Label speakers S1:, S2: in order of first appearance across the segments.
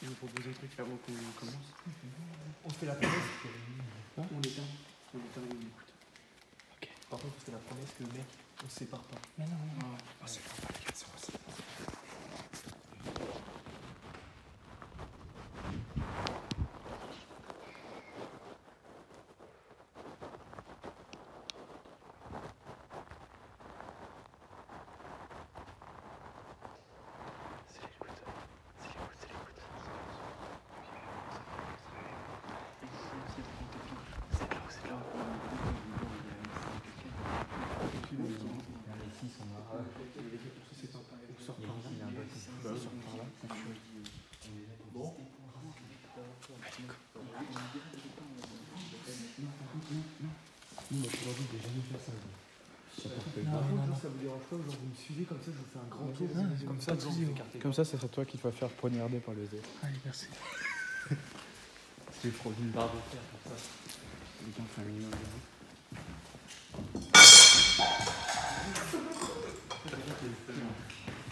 S1: Je vous propose un truc avant qu'on commence. On fait la promesse. On l'éteint. On l'éteint et on écoute. Ok. Par contre, on fait la promesse que le mec, on se sépare pas.
S2: Mais non, non.
S1: Ah, c'est pas les gars, c'est pas. Ça vous dérange pas, genre vous me suivez comme ça, je vous fais un grand tour.
S2: Comme ça, c'est toi qui te vas faire poignarder par le Z.
S1: Allez, merci.
S2: C'est trop d'une barre de fer pour ça. Quelqu'un fait un minimum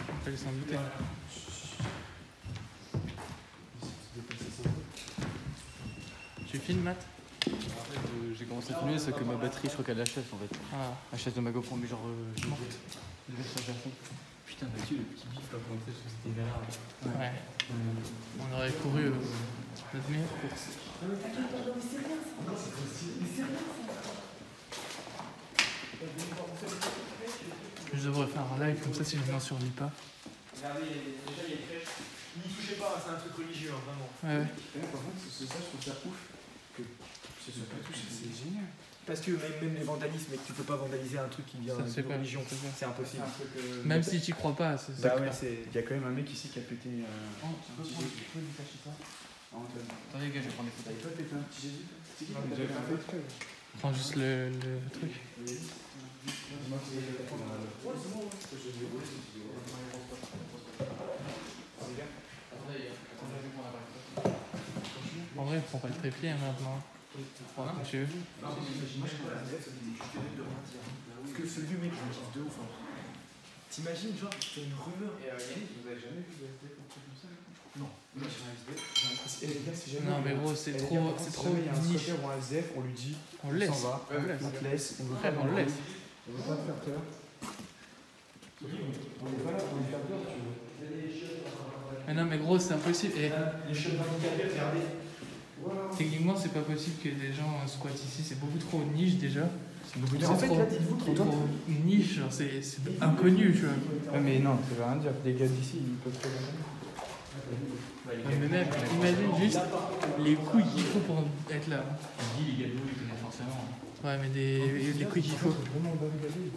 S1: On peut les s'en douter. Tu filmes, Matt?
S2: En fait, j'ai commencé à filmer, c'est que ma batterie, je crois qu'elle achève en fait.
S1: Ah.
S2: La chaise de ma GoPro, mais genre. Je
S1: morte.
S2: Putain, Mathieu, le petit bif là, comment ça, c'était vénère.
S1: Ouais. On aurait couru notre meilleure course. Je devrais faire un live comme ça si je n'en survis pas.
S3: Regardez, déjà il y a une crèche. N'y touchez pas, c'est un truc religieux, hein, vraiment.
S1: Ouais.
S3: Par contre, c'est ça, je trouve ça ouf. Que ce soit pas touché, c'est génial.
S1: Parce que même les vandalismes, tu peux pas vandaliser un truc qui vient
S3: Ça,
S1: de religion. C'est impossible.
S3: Même si tu crois pas, c'est
S1: Bah
S3: ça.
S1: ouais, il y a quand même un mec ici qui a pété.
S3: Tu peux détacher ça.
S2: Attendez, les gars, je vais prendre des photos.
S1: T'avais pas pété un petit Jésus?
S3: Non, mais j'avais pas fait.
S1: Prends juste le truc. En vrai, on prend pas le trépied maintenant. Tu veux?
S3: Parce que ce vieux mec, je me kiffe de ouf. T'imagines, genre, c'est une rumeur. Et Yannick, vous avez jamais vu de SDF ou comme ça? Non. Moi, j'ai un SDF. Et les gars, si jamais.
S1: Non, mais gros, c'est trop
S3: Il y a un
S1: niche.
S3: squatter ou un SDF, on lui dit.
S1: On le laisse.
S3: On s'en va. On te laisse. On veut
S1: Frère,
S3: pas
S1: on le laisse.
S3: On veut pas te faire peur. On est pas là pour lui faire peur, tu veux.
S1: Mais non, mais gros, c'est impossible. Et
S3: Les chefs handicapés, regardez.
S1: techniquement, c'est pas possible que des gens squattent ici. C'est beaucoup trop niche déjà.
S3: Mais en fait, là, dites-vous qu'il
S1: Trop niche, genre, c'est inconnu, tu vois.
S2: Ouais, mais non, ça veut rien dire. Les gars d'ici, ils peuvent pas
S1: Ouais, mais même, imagine juste les couilles qu'il faut pour être là.
S2: Il dit les gars, ils connaissent forcément.
S1: Ouais, mais les couilles qu'il faut.
S3: Vraiment bonne galée.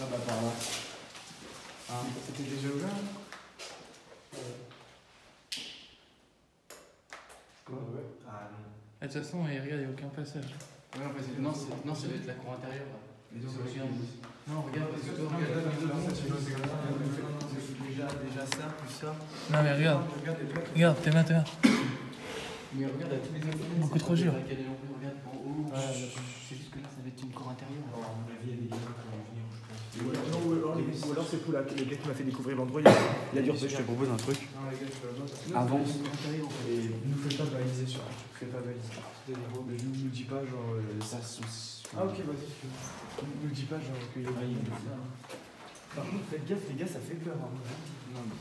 S2: Ah bah par là.
S3: C'était déjà ouvert? Ah non.
S1: De toute façon, regarde, il n'y a aucun passage.
S2: Ouais, non, ça doit être la cour intérieure.
S3: Mais
S2: Non,
S3: non,
S2: regarde.
S3: Non, regarde, parce que toi, déjà ça, plus ça.
S1: Non, mais regarde.
S3: Regarde les plaques.
S1: Regarde, tes mains.
S2: Mais regarde, à tous les autres.
S1: Beaucoup trop dur.
S2: Regarde en haut. C'est juste que là, ça va être une cour intérieure.
S3: À mon avis, il y a des gars qui vont venir, je pense. Ou alors c'est pour le gars qui m'a fait découvrir l'endroit, il a dû repérer.
S2: Je te propose un truc.
S3: Non, les gars, je peux la
S2: Avance.
S3: Et ne fais pas baliser sur un truc, fais pas baliser. Mais je nous dis pas genre ça Ah ok vas-y. Ne dis pas genre qu'il y a des Par contre faites gaffe les gars, ça fait peur. Hein.
S2: Non, mais.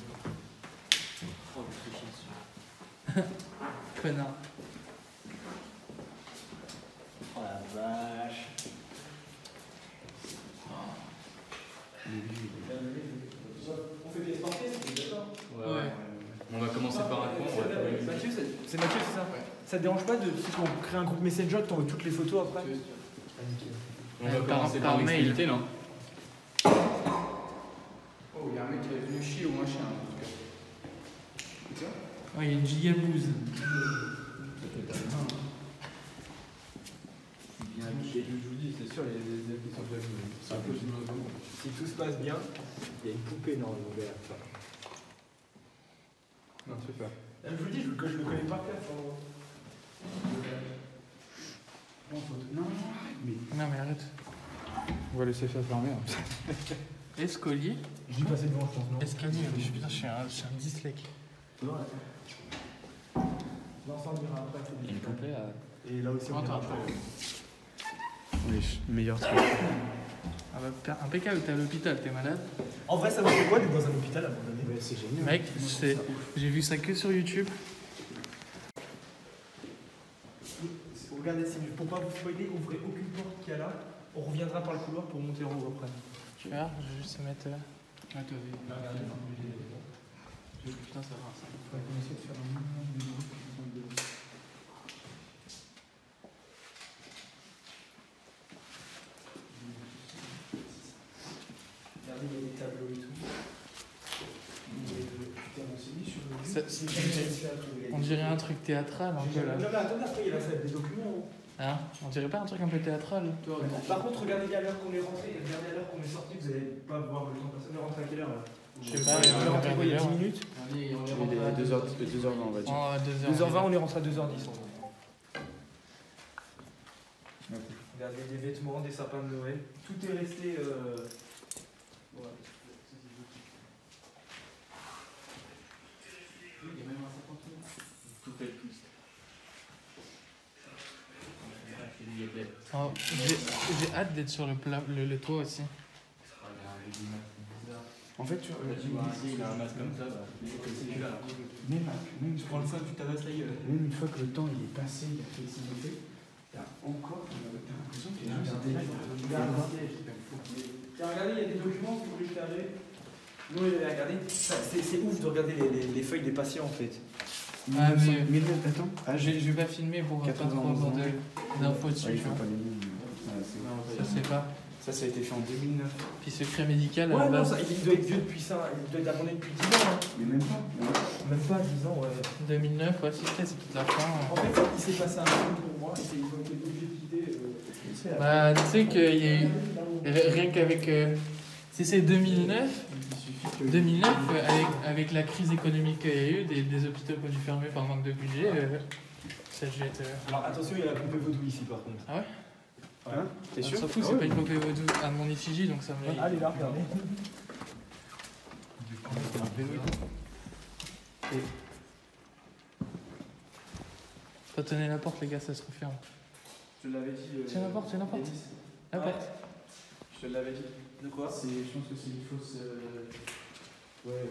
S2: Oh, je fais chier dessus.
S1: Connard.
S3: Oh la vache. On fait des sportifs, c'est d'accord?
S1: Ouais.
S2: On va commencer par un con.
S3: Mathieu, c'est Mathieu, c'est ça? Ça te dérange pas de si on crée un groupe Messenger, que t'envoies toutes les photos après?
S2: On va
S1: Par
S2: commencer par
S1: mail.
S2: l'extrémité, là. Oh, il y a un mec qui est venu chier ou un chien, en tout cas.
S1: Ouais, il y a une gigabouze.
S3: Je vous dis, c'est sûr, il y a des élèves qui sont déjà venus. Si tout se passe bien, il y a une poupée normalement derrière ça.
S2: Non, tu fais pas.
S3: Je vous dis, je le connais pas faire.
S2: Non,
S1: Non, mais arrête.
S2: on va laisser ça fermer.
S1: escalier.
S3: Je dis passer devant, je pense, non?
S1: Escalier, putain, je suis un dyslèque.
S3: Non, ça on dira après.
S4: Il y a une poupée là.
S3: Et là aussi, on dira après.
S1: Oui, meilleur truc. Ah bah, impeccable, t'es à l'hôpital, t'es malade.
S3: En vrai, ça vous fait quoi d'être dans un hôpital abandonné? Ouais, c'est génial.
S1: Mec, j'ai vu ça que sur YouTube.
S3: Regardez, pour pas vous spoiler, ouvrez aucune porte qu'il y a là. On reviendra par le couloir pour monter en haut après.
S1: Tu vois, je vais juste mettre.
S4: Ah, t'as vu. Putain, ça va.
S3: On va commencer à faire un minimum de bruit. Regardez, il y a des tableaux et tout.
S1: On dirait un truc théâtral un peu là.
S3: Non, mais attendez, après il y a la salle des documents.
S1: Hein? On dirait pas un truc un peu théâtral?
S3: Par contre, regardez à l'heure qu'on est rentré, regardez à l'heure qu'on est sorti, vous allez pas voir le temps passer. On est rentré à quelle heure là?
S1: Je sais pas,
S3: on est rentré il y a 10 minutes.
S4: Il est 2h20, on va dire.
S3: 2h20, on est rentré à 2h10 en gros. Regardez des vêtements, des sapins de Noël. Tout est resté. Voilà.
S4: Il y a même un sapin tout. Tout est plus.
S1: Oh, j'ai hâte d'être sur le toit aussi.
S2: En fait, tu vois, il a un masque comme ça, même tu prends le sein, tu tabasses la gueule. Même une fois que le temps il est passé, il a fait ses effets, t'as l'impression que les gens sont déjà.
S3: Regardez, il y a des documents que vous voulez regarder. Nous, regardez, c'est ouf de regarder les feuilles des patients en fait.
S1: Ah, mais
S2: attends.
S1: Je vais pas filmer pour pas trop avoir d'infos dessus.
S2: Il faut pas les lignes.
S1: Ça c'est pas.
S2: Ça a été fait en 2009.
S1: Puis secret médical à
S3: Ouais,
S1: la
S3: non,
S1: base.
S3: ça, il doit être vieux depuis ça, il doit être abandonné depuis 10 ans. Hein.
S2: Mais même pas.
S3: Même pas 10 ans, ouais.
S1: 2009, ouais, c'est toute la fin.
S3: En fait, il s'est passé un truc pour moi, ils ont été obligés de quitter.
S1: Bah, tu sais qu'il y a eu. Rien qu'avec. Si c'est 2009, avec la crise économique qu'il y a eu, des hôpitaux qui ont dû fermer par manque de budget, ça a dû être.
S3: Alors attention, il y a la poupée vaudou ici par contre.
S1: Ah ouais?
S3: Hein? T'es sûr?
S1: Surtout, c'est pas une poupée vaudou à mon effigie, donc ça me.
S3: Allez là, regardez.
S1: Faut tenir la porte, les gars, ça se referme.
S3: Je te l'avais dit.
S1: Tiens la porte, La porte.
S3: Je te l'avais dit. De quoi?
S2: Je pense que c'est une fausse. Ouais.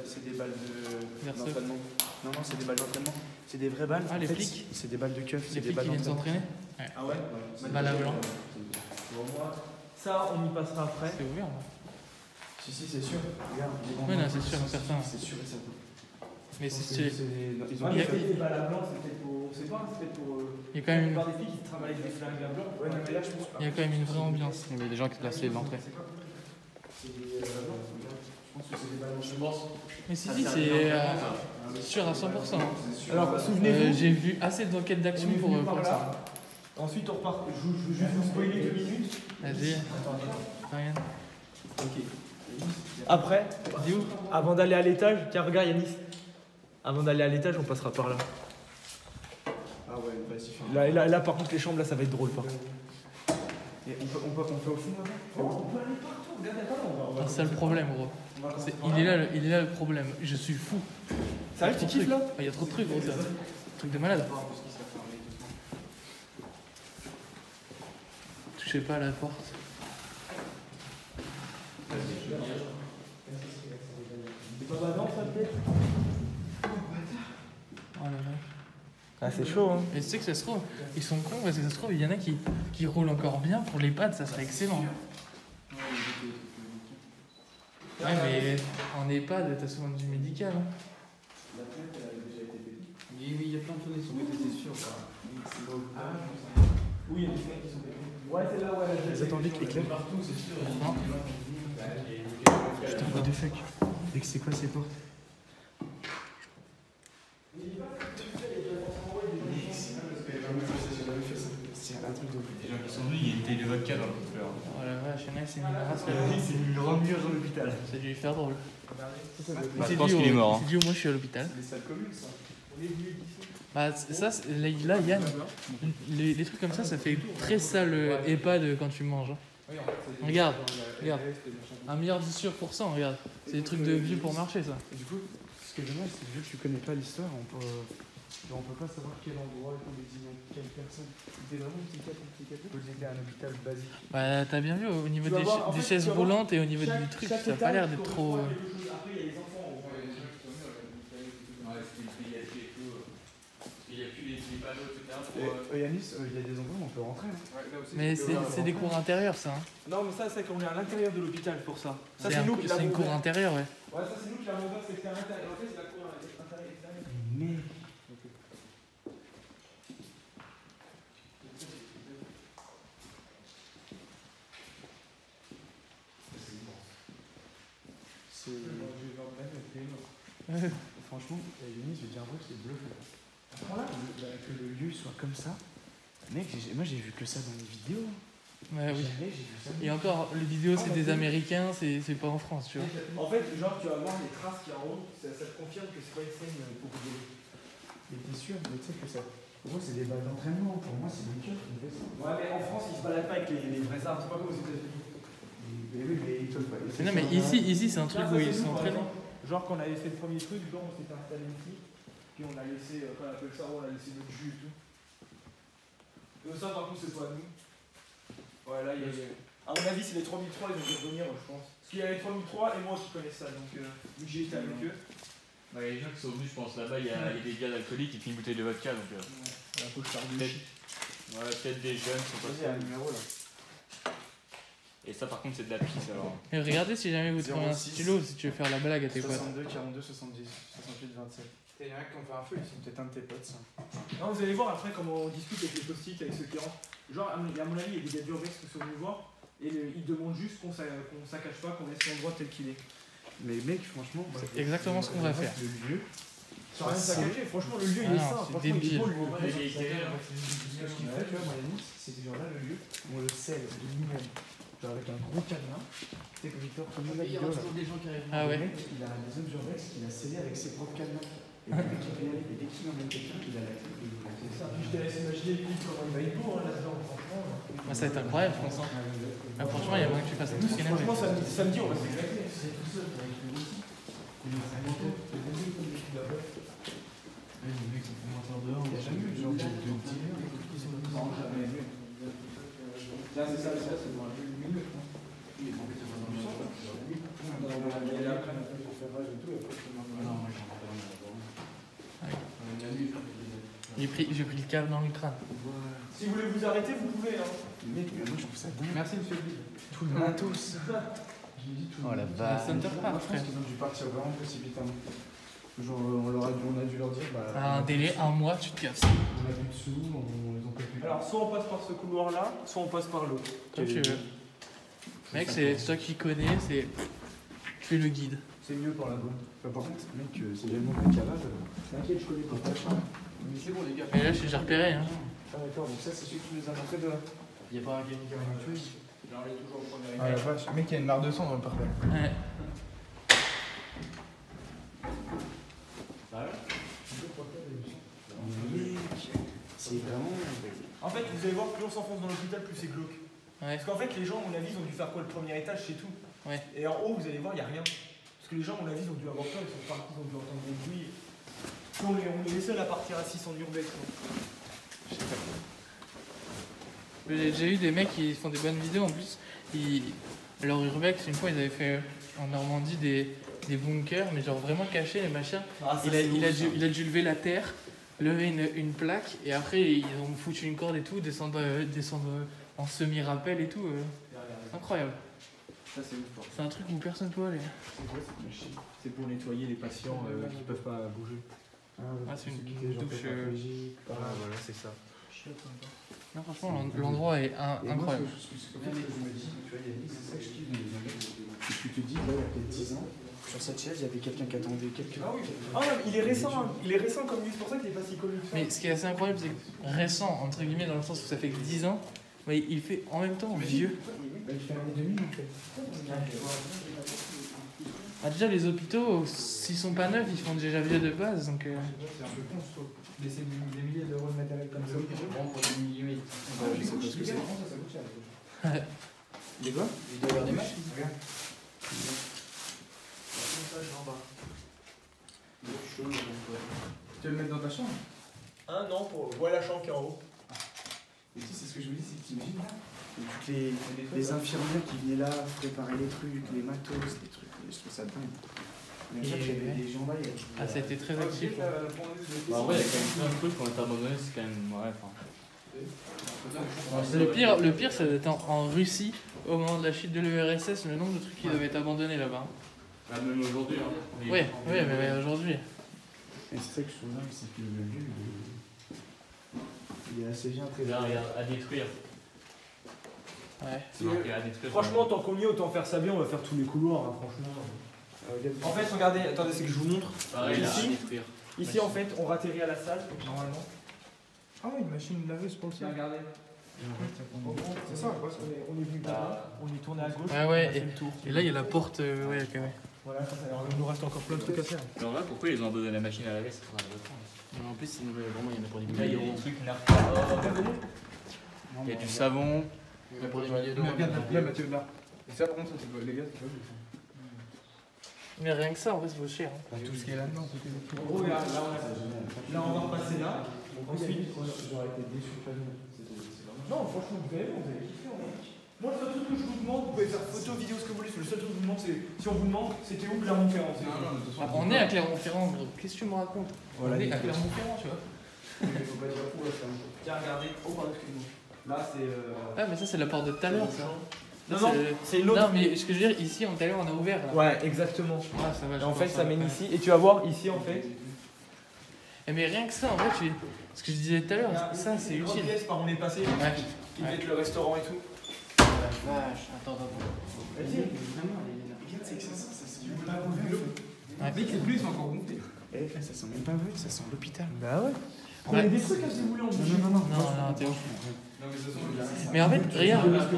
S2: C'est des balles d'entraînement. Non, c'est des balles d'entraînement. C'est des vraies balles.
S1: Ah, les flics?
S2: C'est des balles de keuf.
S1: Les flics qui viennent s'entraîner?
S3: Ah ouais?
S1: Balle à blanc.
S3: Ça, on y passera après.
S1: C'est ouvert, là.
S2: Si, c'est sûr. Regarde.
S1: Oui, non, c'est sûr, certain.
S2: C'est sûr et certain.
S1: Mais c'est stylé.
S2: Ils ont
S3: Ouais, mais les balles à blanc, c'est peut-être pour. On sait pas, c'est peut-être pour.
S1: Il y a quand même
S3: une part des filles qui travaillent avec des flingues à blanc. Ouais, mais là, je pense pas.
S1: Il y a quand même une vraie ambiance. Il y avait des gens qui plaçaient l'entrée.
S2: Je pense.
S1: Mais si, c'est sûr à 100%.
S3: Alors, souvenez-vous.
S1: J'ai vu assez d'enquêtes d'action pour ça.
S3: Ensuite, on repart. Je veux juste vous spoiler 2 minutes.
S1: Vas-y. Rien.
S3: Ok. Après, avant d'aller à l'étage, tiens, regarde Yanis. Avant d'aller à l'étage, on passera par là.
S2: Ah ouais, vas-y.
S3: Là, par contre, les chambres, là, ça va être drôle, par contre.
S2: Et on fait au fond là-bas?
S3: On peut aller partout, regardez pas là.
S1: C'est le problème, gros. Il est là le problème. Je suis fou.
S3: Ça va, tu kiffes là?
S1: Il y a trop de trucs, gros. C'est un truc de malade. Touchez pas à la porte.
S3: C'est pas badant, ça, peut-être?
S1: Oh là là.
S3: Ah, c'est chaud, hein.
S1: Mais tu sais que ça se trouve, ils sont cons parce que ça se trouve, il y en a qui roulent encore bien pour les pads, ça serait excellent. Ouais, mais en EHPAD, t'as souvent du médical. Hein.
S2: La fenêtre, elle avait déjà été pétée.
S4: Oui, il y a plein de choses qui sont pétées, c'est sûr.
S3: Oui, il y a des fenêtres qui sont pétées. Ouais, c'est là, ouais.
S2: Les attendez que l'éclair.
S4: Partout, c'est sûr.
S2: Putain, what the fuck? Et que c'est quoi ces portes? C'est un truc de.
S4: Les gens qui sont venus, il y a une télé vodka dans le coupleur.
S1: Oh la vache, il y en a qui s'est mis une race là.
S3: C'est une grande mur dans l'hôpital.
S1: Ça a dû lui faire drôle.
S4: Je pense qu'il est mort.
S1: C'est dû au moins je suis à l'hôpital.
S2: C'est des salles communes ça.
S5: Bah, ça, là, Yann, les trucs comme ça fait très sale EHPAD quand tu manges. Hein. Regarde, regarde. 1 milliard de %, regarde. C'est des trucs de vieux pour marcher, ça.
S3: Et du coup, ce qui est dommage, c'est que vu que tu connais pas l'histoire, on peut pas savoir quel endroit, quelle personne. C'était vraiment un psychiatre. C'était un hôpital basique.
S5: Bah, t'as bien vu, au niveau des chaises roulantes et au niveau du truc, ça a pas l'air d'être trop.
S1: Après, il y a les enfants.
S4: Il n'y a plus les panneaux, etc.
S3: Yanis, il y a des endroits où on peut rentrer. Hein.
S5: Mais c'est des cours intérieurs, ça. Hein.
S1: Non, mais ça, c'est qu'on est à l'intérieur de l'hôpital pour ça. Ça,
S5: C'est
S1: nous qui l'avons
S5: une cour
S1: ouvert.
S5: intérieure, ouais.
S1: Ouais, ça, c'est nous qui l'avons ouvert, c'est que c'est à l'intérieur. En fait, c'est la cour intérieure.
S3: Mais. Franchement, Yanis, je vais dire un truc, c'est bluffant. Que le lieu soit comme ça. Mec, moi j'ai vu que ça dans les vidéos.
S5: Ouais, oui.
S3: Jamais j'ai vu ça.
S5: Et encore, les vidéos, c'est des Américains, c'est pas en France, tu vois.
S1: En fait, genre, tu vas voir les traces qu'il y a en haut, ça te confirme que c'est pas une scène pour rigoler.
S3: Mais t'es sûr, mais tu sais que ça. Pour moi, c'est des balles d'entraînement. Pour moi, c'est le cœur qui fait ça.
S1: Ouais, mais en France, ils se baladent pas avec les vraies armes, c'est pas comme aux États-Unis.
S3: Mais oui, mais ils peuvent pas.
S5: Mais non, mais ici c'est un truc où ils sont entraînés.
S1: Genre, quand on avait fait le premier truc, genre, on s'était installé ici, puis on a laissé, quand on appelle ça, on a laissé notre jus et tout. Ça, par contre, c'est pas nous. Ouais, là, il y a. À mon avis, c'est les 3003, ils ont dû revenir, je pense. Parce qu'il y a les 3003 et moi qui connais ça, donc vu que j'ai été avec eux.
S4: Bah, les gens qui sont venus, je pense, là-bas, il y a des gars d'alcooliques et puis une bouteille de vodka. Donc,
S1: Un peu chargé.
S4: peut-être des jeunes, c'est pas
S3: Il y a un numéro là.
S4: Et ça, par contre, c'est de la pisse alors.
S5: Et regardez si jamais vous trouvez un
S3: 06.
S5: stylo, si tu veux faire la blague à tes potes.
S3: 62, 42, 70, 68, 27. Il y en a qui ont fait un feu, c'est peut-être un de tes potes ça.
S1: Non, vous allez voir après comment on discute avec les post-it, avec ceux qui rentrent. Genre, à mon avis, il y a des gars d'Urbex qui sont venus voir et ils demandent juste qu'on s'accache pas, qu'on laisse l'endroit tel qu'il est.
S3: Mais mec, franchement,
S5: C'est exactement ce qu'on va faire.
S3: Le lieu.
S1: Sans rien s'accacher, franchement, le lieu il est
S5: Ah non,
S1: sain,
S5: c'est
S1: franchement, il est
S5: débile.
S1: beau le lieu.
S3: Ce qu'il fait, tu vois, Miami, c'est que genre là, le lieu, on le scelle de nous-mêmes. Genre avec un gros cadenas. Tu sais que Victor, comme la vidéo là.
S1: des gens qui arrivent.
S5: Ah ouais.
S3: Le mec, il a un deuxième Urbex qu'il a scellé avec ses propres cadenas. Et le mec, il peut y aller. Et dès qu'il emmène quelqu'un, il a la clé. C'est ça.
S1: Je te laisse imaginer le comment il va être beau là-dedans, franchement.
S5: Bah, ça va être incroyable, je pense. Hein. Ah, franchement, il y a moyen que tu fasses tout ce qu'il y en a.
S1: Franchement, samedi, on va s'éclater.
S3: C'est tout seul avec le outil. Il est vraiment le mec, ça fait moins tard dehors. Il n'y a jamais eu de genre de dealer.
S1: Non, jamais. Là, c'est ça, c'est dans le milieu, je pense.
S5: J'ai pris le câble dans le crâne.
S1: Si vous voulez vous arrêter, vous pouvez. Hein.
S3: Mec, mais moi je trouve ça dingue.
S1: Merci, monsieur le guide.
S3: Tout le matos. Oh la vache.
S5: Center Park,
S3: Je pense
S5: frère.
S3: qu'ils ont dû partir vraiment précipitamment. Genre, on a dû leur dire, bah.
S5: Un délai, 1 mois, tu te casses.
S3: On a plus de sous, ils ont pas pu.
S1: Alors, soit on passe par ce couloir-là, soit on passe par l'autre.
S5: Comme tu veux. Mec, c'est toi qui connais, c'est. Tu es le guide.
S3: C'est mieux pour la bonne. Par contre, mec, c'est tellement mec cavale.
S1: T'inquiète, je connais pas. Mais c'est bon, les gars.
S5: Mais là, j'ai repéré. Hein.
S3: Ah, d'accord, donc ça, c'est celui qui nous a montré de là.
S1: Il n'y a pas un gaming qui va nous tuer. Genre, il est toujours au premier
S3: Ah la vache, mec, il y a une mare de sang dans le parterre.
S5: Ouais.
S3: C'est vraiment.
S1: En fait, vous allez voir, plus on s'enfonce dans l'hôpital, plus c'est glauque.
S5: Ouais.
S1: Parce qu'en fait, les gens, à mon avis, ils ont dû faire quoi le premier étage, c'est tout.
S5: Ouais.
S1: Et en haut, vous allez voir, il n'y a rien. Parce que les gens, à mon avis, ils ont dû avoir peur, ils sont partis, ils ont dû entendre des bruits. On est les seuls à partir à 600 urbex.
S5: J'ai déjà eu des mecs qui font des bonnes vidéos en plus. Leur urbex, une fois, ils avaient fait en Normandie des bunkers, mais genre vraiment cachés, les machins.
S1: Ah, ça,
S5: Il a dû lever la terre, lever une plaque, et après ils ont foutu une corde et tout, descendre en semi-rappel et tout. Incroyable.
S1: Ça, c'est ouf. Quoi.
S5: C'est un truc où personne peut aller.
S1: C'est pour nettoyer les patients qui ne peuvent pas bouger.
S5: Ah, c'est une douche.
S1: voilà, c'est ça.
S5: Non, franchement, l'endroit est incroyable.
S3: Ce que je me dis, tu vois, c'est ça que je kiffe dans les urbex. Et tu te dis, là, il y a peut-être 10 ans, sur cette chaise, il y avait quelqu'un qui attendait quelqu'un.
S1: Ah oui. Ah non, il est récent, hein. Il est récent comme lui, c'est pour ça qu'il est pas si connu.
S5: Mais ce qui est assez incroyable, c'est que récent, entre guillemets, dans le sens où ça fait que 10 ans, mais il fait en même temps vieux.
S1: Oui,
S3: il fait 1,5 en fait.
S5: Ah, déjà, les hôpitaux, s'ils sont pas neufs, ils font déjà vieux de base. Donc,
S3: C'est un peu con, je trouve. Laisser des milliers d'euros de matériel comme ça.
S2: Vraiment pour des millimètres. Je sais pas ce que c'est.
S3: Ça coûte cher.
S2: Des quoi? Il doit y avoir des matchs. Regarde. Tu veux le mettre dans ta chambre?
S1: Ah non, voilà la chambre qui est en haut.
S3: Et tu sais, c'est ce que je me dis, c'est que t'imagines là, et toutes les infirmières qui venaient là préparer les trucs, les matos, les trucs, je trouve ça dingue. Mais
S5: Et
S3: il y avait des gens là, il y avait...
S5: ah, c'était très actif.
S4: Bah, en vrai, il y a quand même plein de trucs qu'on a été abandonnés, c'est quand même. Ouais, enfin.
S5: Le pire, ça doit être en Russie, au moment de la chute de l'URSS, le nombre de trucs qui devaient être abandonnés là-bas.
S4: Bah, même aujourd'hui. Hein.
S5: Oui, mais aujourd'hui.
S3: Et c'est ça que je trouve dingue, c'est que le lieu, il est assez bien
S4: Regarde,
S3: préservé.
S4: à détruire.
S5: Ouais.
S4: C'est marqué à détruire.
S1: Franchement, tant qu'on y est, autant faire ça bien, on va faire tous les couloirs, hein, franchement. En fait, regardez, attendez, c'est que je vous montre.
S4: Pareil, là, à
S1: Ici,
S4: détruire.
S1: ici en fait, on ratterrit à la salle, normalement.
S3: Ah ouais, une machine laveuse pour le
S1: Tiens,
S3: sol.
S1: regardez.
S3: C'est ça, quoi.
S1: On est venu par là, on est tourné à gauche,
S5: Ah
S1: on a
S5: ouais,
S1: fait le tour.
S5: et là, il y a la porte. Ouais, ok, ouais.
S1: Voilà, il nous reste encore plein de trucs à faire.
S4: Mais en vrai, pourquoi ils ont abandonné la machine à laver? Ça faudra le reprendre.
S5: En plus, vraiment, il y en a pour des
S4: Là, il y a
S5: milliers
S4: des
S5: d'euros.
S4: trucs nerfs. Il y a du savon.
S5: Il y en a pour des milliers d'euros.
S2: Regarde là, Mathieu, là. Et ça, par contre, ça, c'est pas. Les gars, c'est pas ouf.
S5: Mais rien que ça, en fait, ça vaut cher. Hein.
S2: Tout ce qui est là-dedans, c'était tout.
S1: En gros, là, on va repasser là. Ensuite,
S3: J'aurais été déçu de pas venir.
S1: non, franchement, vous avez kiffé en vrai. Moi, le seul truc que je vous demande, vous pouvez faire photo, vidéo, ce que vous voulez. Le seul truc que je vous demande, c'est si on vous demande, c'était où Clermont-Ferrand.
S5: Ah, on est à Clermont-Ferrand, gros. Qu'est-ce que tu me racontes?
S3: Voilà,
S5: On est à
S3: nickel.
S5: Clermont-Ferrand, tu vois.
S3: Il faut pas dire où, ça.
S1: Tiens, regardez. Oh, pardon, excusez-moi. Là, c'est.
S5: Ah, mais ça, c'est la porte de tout à l'heure, ça.
S1: Non,
S5: Ça,
S1: non, c'est une autre.
S5: Non, mais ce que je veux dire, ici, tout à l'heure, on a ouvert. Là.
S1: Ouais, exactement.
S5: Ah, ça va,
S1: Et
S5: je
S1: en
S5: pense
S1: fait,
S5: que
S1: ça mène ici. Et tu vas voir ici, en fait.
S5: Mais rien que ça, en fait, ce que je disais tout à l'heure, ça, c'est
S1: une grande
S5: utile.
S1: pièce par où on est passé,
S5: Ouais.
S1: qui devait être le restaurant et tout.
S5: Vache, attends.
S1: Vas-y.
S3: Regarde, c'est que ça sent pas mauvais.
S5: Ouais.
S2: Mec, les bleus, ils sont encore gonflés.
S3: Eh, ça sent même pas mauvais, ça sent l'hôpital.
S1: Bah ouais.
S5: Ouais.
S1: Il y a des trucs, hein, si vous voulez, en bouche.
S5: Non, t'es ouf.
S2: Non, mais de toute façon,
S5: Mais en fait, regarde.
S1: Parce que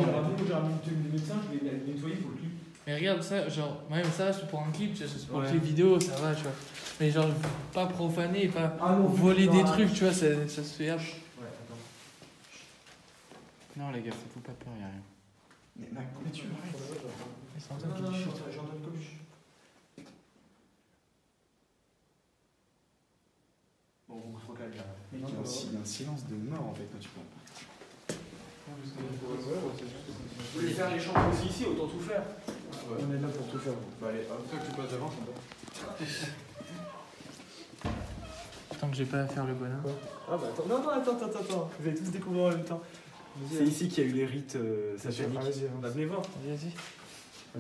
S1: j'ai ramené des médecins, je vais les nettoyer pour le clip.
S5: Mais regarde ça, genre, même ça, c'est pour un clip, tu vois, c'est pour
S1: Ouais.
S5: le clip vidéo, ça va, tu vois. Mais genre, pas profaner, pas
S1: Ah non,
S5: voler
S1: non,
S5: des
S1: ah,
S5: trucs, tu vois, ça se fait.
S1: Ouais, attends.
S2: non, les gars, faites-vous pas peur, y'a rien.
S3: Mais tu arrête.
S5: Ils sont en
S1: Non,
S5: train
S1: non,
S5: de
S1: non,
S5: chuter.
S1: j'en donne comme je. Bon, faut qu'elle vienne.
S3: Il y a un silence de mort en fait quand tu parles.
S1: Vous voulez faire les chambres aussi ici, autant tout faire.
S3: On est là pour tout faire.
S2: Bah, allez, hop, toi, tu passes devant, c'est bon.
S5: Tant que j'ai pas à faire le bonhomme.
S1: Ah bah attends, non, attends. Vous allez tous découvrir en même temps. C'est ici qu'il y a eu les rites sataniques. Bah, venez voir.
S5: Vas-y.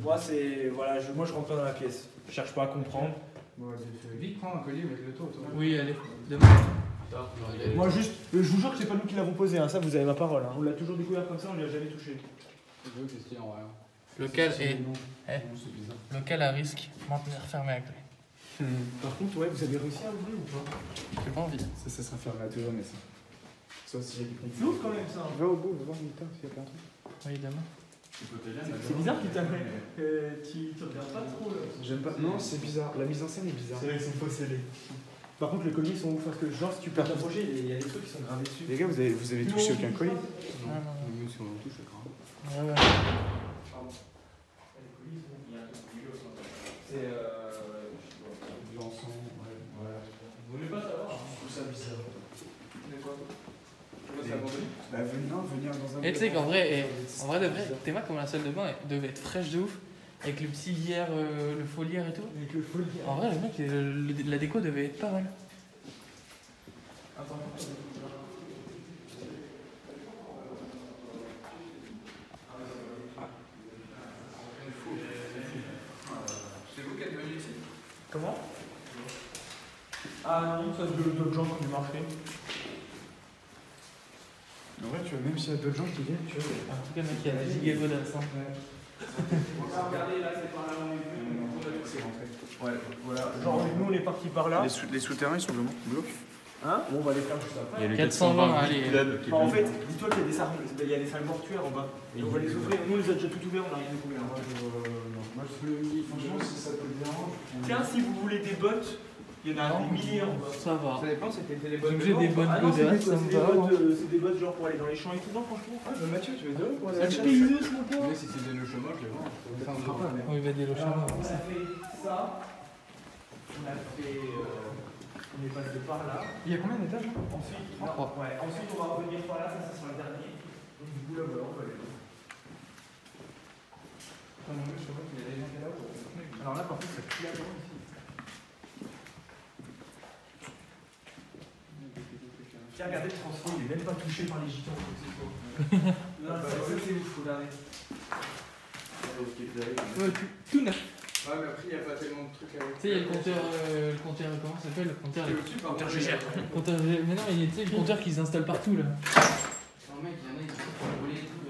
S1: Moi, c'est. Voilà, moi je rentre pas dans la pièce. Je cherche pas à comprendre.
S2: Vite, prends un collier, mets-le toi, toi.
S5: Oui, allez, demain.
S1: Moi, juste. Je vous jure que c'est pas nous qui l'avons posé, hein. Ça, vous avez ma parole. Hein. On l'a toujours découvert comme ça, on lui a jamais touché.
S2: Qu'est-ce qu'il y a en vrai?
S5: Local est.
S2: Non, c'est bizarre.
S5: Local à risque, maintenir fermé à clé.
S1: Par contre, ouais, vous avez réussi à ouvrir ou pas?
S5: J'ai pas envie.
S3: Ça sera fermé à tout jamais ça. Sauf si j'ai du
S1: C'est ouf quand même ça. Hein.
S3: Va au bout, va voir Victor s'il y a plein de trucs.
S5: Oui, demain.
S1: C'est bizarre qu'il t'appelle. Tu regardes pas trop là.
S3: J'aime pas. Non, c'est bizarre. La mise en scène est bizarre.
S1: C'est vrai qu'ils sont possédés. Par contre, les colliers sont ouf parce que, genre, si tu peux t'approcher, il y a des trucs qui sont gravés dessus.
S3: Les gars, vous avez touché aucun collier?
S5: Non.
S2: Nous, si on en touche, c'est grave.
S5: Ouais.
S1: C'est.
S2: Du encens, ouais.
S4: Vous voulez pas savoir?
S1: Je trouve ça bizarre. Mais quoi?
S3: Bah, venir dans un.
S5: Et tu sais qu'en vrai, de vrai, t'es mal comme la salle de bain elle devait être fraîche de ouf. Avec le petit lierre, le faux lierre et tout.
S1: Avec le folie.
S5: En vrai, le mec, la déco devait être pas mal.
S1: Attends.
S2: C'est vous qui êtes venu ici?
S1: Comment? Ah non, ça c'est d'autres gens qui ont dû marcher.
S3: En vrai, tu vois, même s'il y a d'autres gens qui viennent, tu vois.
S5: En tout cas, mec, il y a la giga godasse. Hein.
S1: Regardez, là c'est par là où on est venu.
S3: C'est rentré.
S1: Ouais, voilà. Genre, nous on est parti par là.
S3: Les souterrains, ils sont blancs.
S1: Hein? Bon, on va les faire juste après.
S4: Il y a le
S5: 420,
S4: 420
S5: allez.
S4: club qui est
S1: En
S4: venu.
S1: fait, dis-toi qu'il y a des salles mortuaires en bas. Et on va les ouvrir. Nous, on les a déjà tout ouverts, on n'a rien découvert.
S3: Moi, franchement, si ça te dérange.
S1: Tiens, si vous voulez des bottes, il y en a
S5: Non.
S1: des milliers en bas.
S5: Ça va.
S1: Ça dépend, c'était des
S5: Donc
S1: bottes.
S5: j'ai des bonnes
S1: Ah non,
S5: godasses,
S1: c'est
S5: ça me
S1: des
S5: va.
S1: bottes, c'est des bottes genre pour aller dans les champs et tout. Non, franchement.
S3: Ah, bah Mathieu, tu veux dire pour aller
S1: C'est payseuse, mon pote.
S2: Mais si c'est de nos chômage, je vais voir.
S3: Ça ne fera pas, mais.
S5: Oui, il va des
S1: Alors,
S5: lochons.
S1: on a fait ça. On a fait. On est passé par là.
S3: Il y a combien d'étages là?
S1: Ensuite, ouais. Ensuite, on va revenir par là. Ça sera le dernier. Donc, du coup, là, voilà, on va aller. Alors là, par contre, ça pue à l'eau ici. Tiens, regardez le transfo, il est même pas touché par les gitans. Non, c'est ouf, regardez.
S5: Tout neuf.
S2: Ouais, mais après, il n'y a pas tellement de trucs à.
S5: Tu sais, il y a le compteur, comment ça s'appelle? Le compteur.
S2: Compteur GGR.
S5: Mais non, il y a tu sais, le compteur qui s'installe partout là.
S2: Non, mec, il y en a, ils sont pour voler et tout.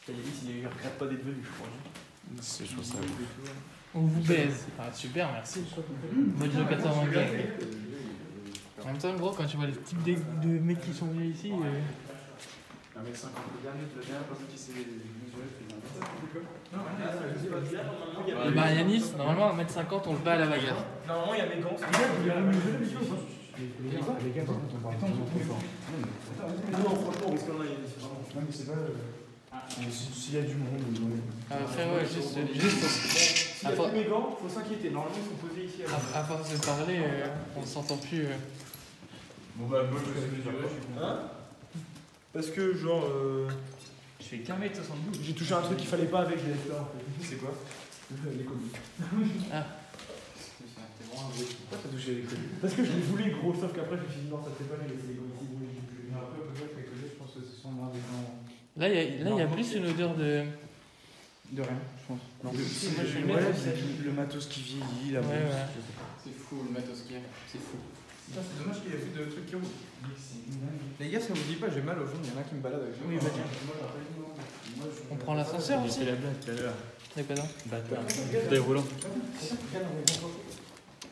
S1: Yanis, il ne regrette pas d'être venu, je crois.
S3: Je trouve ça.
S5: On vous baise. Ah, super, merci. Mojo 80 gang. En même temps, gros, quand tu vois les types de mecs qui sont venus ici.
S3: 1m50, la dernière personne qui s'est mesurée,
S5: Bah, Yanis, normalement, 1m50, on le bat à la bagarre.
S1: Normalement, il y a mes gants.
S3: Les gars, par contre, on parle trop fort.
S1: Non, franchement, parce qu'on a Yanis.
S3: Non, mais c'est pas. S'il y a du monde,
S5: Après, ouais, juste.
S1: S'il y a plus mes gants, faut s'inquiéter. Normalement, ils sont posés ici.
S5: À force de parler, on s'entend plus.
S4: Bon bah moi je vais se mesurer, je suis content.
S1: Hein? Parce que, genre.
S4: Je fais qu'un mètre 72.
S1: J'ai touché un truc qu'il fallait pas avec les FPA en fait.
S3: C'est quoi? Les comiques.
S5: Ah.
S3: Pourquoi t'as touché les comiques?
S1: Parce que je les voulais gros, sauf qu'après je me suis dit non, ça fait pas les laisser les gants ici.
S3: Après, peut-être les comiques, je pense que ce sont moins des gens.
S5: Là, il y a plus une odeur de.
S3: De rien, je pense. Non,
S5: Moi, je suis
S3: ouais, c'est le matos qui vieillit, la
S5: Ouais,
S3: bouffe.
S5: ouais.
S2: C'est fou, le matos qu'il y a. C'est fou.
S3: C'est dommage qu'il y ait plus de trucs qui roulent. Les gars, ça vous dit pas, j'ai mal aux jambes, il y en a qui me baladent avec ça.
S5: Oui, bah tiens. On prend l'ascenseur aussi?
S4: C'est la blague tout à l'heure.
S5: C'est quoi ça?
S4: Bâtard. Déroulant.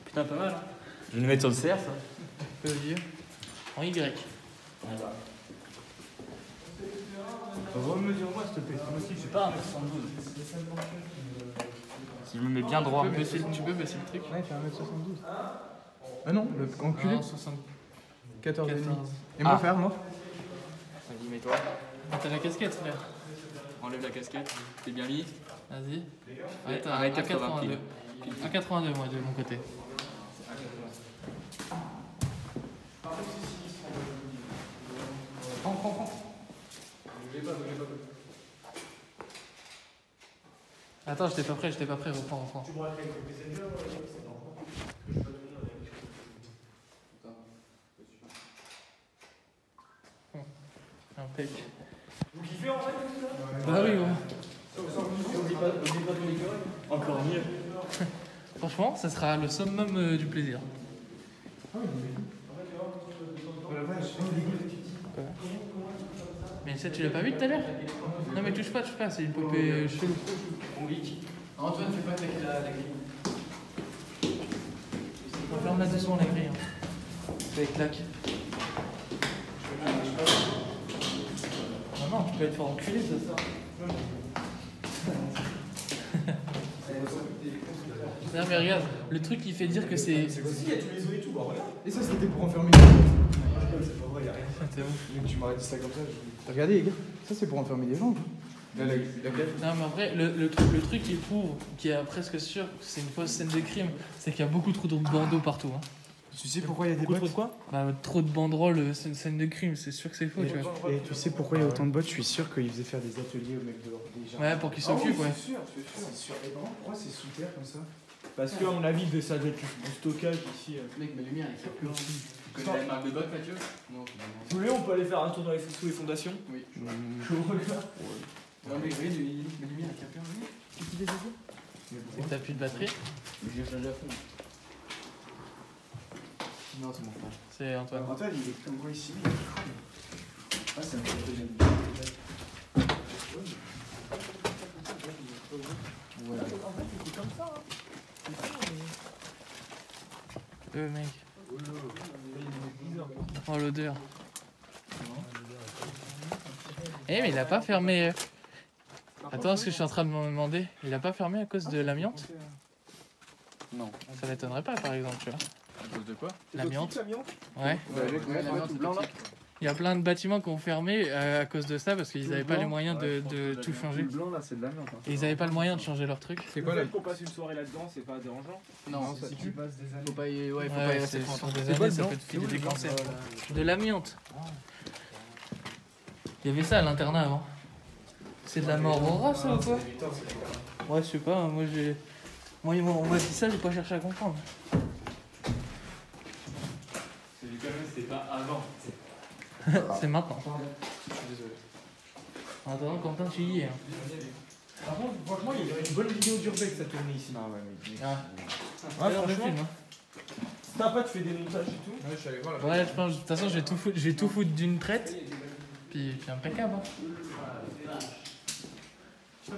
S4: Putain, pas mal hein. Je vais le mettre sur le CR ça.
S5: Un peu vieux. En Y.
S1: Remesure-moi s'il te plaît. Moi aussi,
S4: Je suis pas un 72. Si je me mets bien droit.
S5: Tu peux baisser le truc?
S3: Ouais, il fait 1m72. Ah non, le enculé,
S5: Ah, 74.
S3: 14 Et mon frère, moi?
S4: Vas-y, mets-toi.
S5: Ah, t'as la casquette, frère.
S4: Enlève la casquette. T'es bien mis.
S5: Vas-y. Ouais, t'as
S4: 1m80
S5: 1,82. 1,82 moi de mon côté.
S3: Prends.
S5: Attends, j'étais pas prêt, reprends.
S1: Tu pourras avec le Messenger, c'est non. Je peux pas donner avec.
S5: Impec.
S1: Vous kiffez en fait tout ça?
S5: Bah oui, ouais.
S1: N'oublie pas ton école.
S4: Encore mieux.
S5: Franchement, ça sera le summum du plaisir. Mais ça, tu l'as pas vu tout à l'heure? Non, mais touche pas, c'est une poupée chelou.
S2: Antoine, fais pas avec la grille.
S5: On va faire la doucement la grille. Hein. Avec claque. Non, tu peux être fort enculé, ça. Non, mais regarde, le truc qui fait dire que c'est.
S1: Si, il y a tous les os et tout, bah regarde.
S3: Et ça, c'était pour enfermer les gens.
S1: C'est pas vrai, il y a rien.
S5: C'est ouf.
S3: Mec, tu m'aurais dit ça comme ça. Regardez, les gars, ça, c'est pour enfermer des gens. Laquelle?
S5: Non, mais en vrai, le truc qui prouve, qui est presque sûr que c'est une fausse scène de crime, c'est qu'il y a beaucoup trop de bandeaux partout. Hein.
S3: Tu sais pourquoi il y a des
S1: Beaucoup
S3: bots?
S1: trop de quoi?
S5: Bah, trop de banderoles, c'est une scène de crime, c'est sûr que c'est faux, tu vois.
S3: Et tu sais pourquoi il y a autant de bots? Je suis sûr qu'ils faisaient faire des ateliers aux mecs dehors déjà.
S5: Ouais, pour qu'ils s'occupent, ouais.
S3: C'est sûr. Et pourquoi c'est sous terre comme ça?
S1: Parce que, à mon avis, ça doit être du stockage ici.
S2: Mec, ma lumière, elle capte. Tu connais la marque de bottes, Mathieu? Non, finalement.
S1: Vous voulez, on peut aller faire un tour sous les fondations?
S2: Oui.
S1: Je vous regarde.
S2: Non, mais oui, ma lumière, elle capte.
S5: C'est que t'as plus de batterie?
S2: J'ai changé à fond. Non, c'est mon frère.
S5: C'est Antoine.
S3: Antoine, il est comme quoi ici? Ah, c'est un peu
S2: Voilà.
S5: Mec. Oh l'odeur. Eh mais il a pas fermé. Attends, ce que je suis en train de me demander, il a pas fermé à cause de l'amiante?
S2: Non.
S5: Ça m'étonnerait pas par exemple, tu vois.
S4: À cause de quoi?
S5: L'amiante. Ouais.
S2: Tout blanc là.
S5: Il y a plein de bâtiments qui ont fermé à cause de ça parce qu'ils n'avaient pas les moyens de tout changer.
S3: Le blanc là, c'est de l'amiante.
S5: Et ils n'avaient pas le moyen de changer leur truc.
S2: C'est quoi là?
S1: qu'on passe une soirée là-dedans, c'est pas dérangeant?
S2: Non,
S3: Si tu passes des années.
S2: faut pas y
S5: Ouais,
S2: rester
S5: c'est
S2: trop
S5: sur
S2: longtemps.
S5: des
S2: C'est quoi
S5: années,
S2: le
S5: ça
S2: blanc?
S5: peut te filer des cancers. De l'amiante. Il y avait ça à l'internat avant. C'est de la mort au rat ça ou quoi? Ouais, je sais pas, moi j'ai. Moi, on m'a dit ça, j'ai pas cherché à comprendre.
S4: C'était pas avant.
S5: C'est maintenant.
S2: Je suis désolé.
S5: En attendant, Quentin, tu y es. Hein.
S1: Par contre, franchement, il y aurait une bonne vidéo d'Urbex à tourner ici.
S2: Non, ouais, mais.
S5: Ah,
S1: Ouais,
S5: le
S1: franchement,
S5: film, hein.
S1: si t'as pas, tu fais des montages et tout.
S2: Ouais, je suis allé voir là.
S5: Ouais, je pense, de toute façon, je vais tout foutre d'une traite. Puis impeccable. Hein.
S2: Elle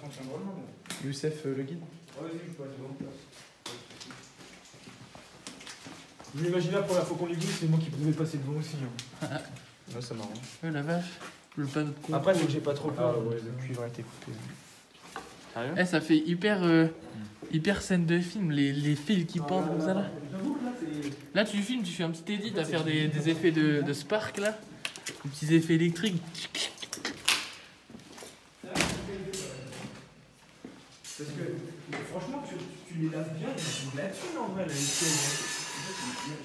S2: fonctionne vraiment bien. Youssef, le guide.
S1: Vas-y, je passe devant. Vous imaginez la première fois qu'on les vu, c'est moi qui pouvais passer devant aussi. Hein.
S2: Ouais, c'est marrant.
S5: La vache. Le panneau de con.
S1: Après, c'est que j'ai pas trop peur.
S2: Ah ouais, le cuivre a été coupé.
S4: Sérieux?
S5: Eh, ça fait hyper scène de film, les fils qui pendent comme ça là. Là, tu filmes, tu fais un petit edit à faire des effets de spark là. Des petits effets électriques.
S1: Parce que, franchement, tu les laves bien, ils sont là-dessus en vrai, là, les pièges.